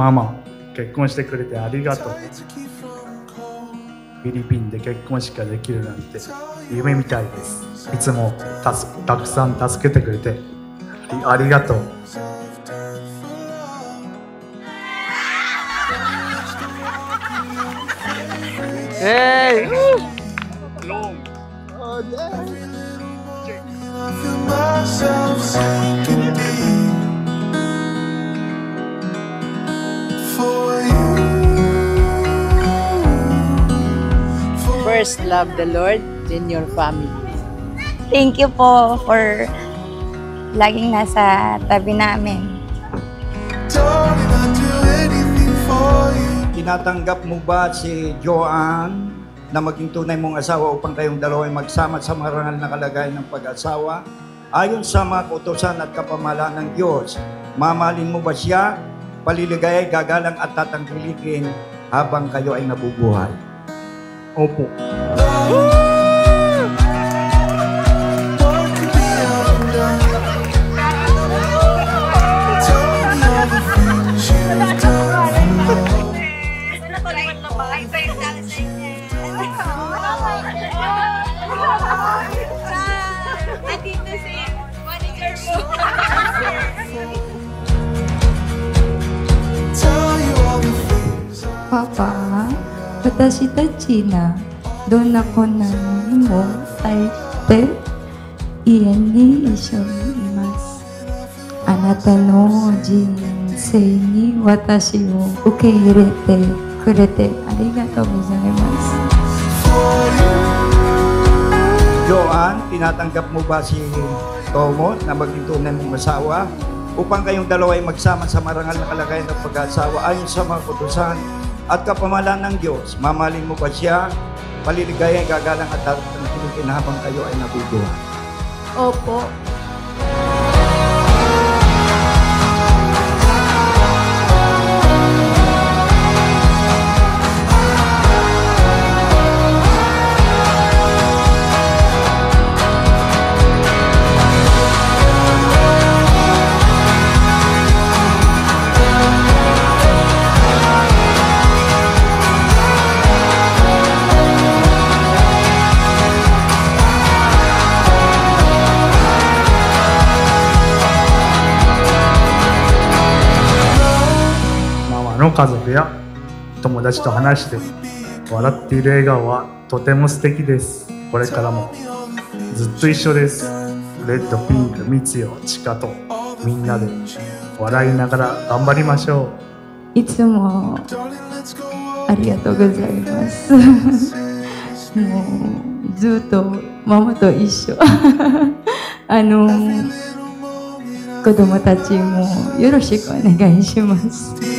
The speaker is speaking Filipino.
ママ、結婚してくれてありがとう。フィリピンで結婚式ができるなんて夢みたいです。いつもたくさん助けてくれてありがとう。First, love the Lord, then your family. Thank you po for laging nasa tabi namin. Tinatanggap mo ba si Joanne na maging tunay mong asawa upang kayong dalawa ay magsama sa marangal na kalagayan ng pag-asawa? Ayon sa mga kautusan at kapamahalaan ng Diyos, mamahalin mo ba siya, paliligaya, gagalang at tatangkilikin habang kayo ay nabubuhay? Opo. Papa, 私たちがどんな困難にも耐えて家に一緒にいます。あなたの人生に私を受け入れてくれてありがとうございます。Joanne, tinatanggap mo ba si Tomo na maging tunay mong asawa upang kayong dalawa ay magsama sa marangal na kalagayan ng pag-asawa ayon sa mga kautusan at kapamahalaan ng Diyos? Mamahalin mo ba siya, paliligaya, gagalang at tatangkilikin habang kayo ay nabubuhay? Opo. Mama の家族や友達と話して笑っている笑顔はとても素敵です。これからもずっと一緒です。レッド、ピンク、ミツヨ、チカとみんなで笑いながら頑張りましょう。いつもありがとうございます。もうずっとママと一緒。子供たちもよろしくお願いします。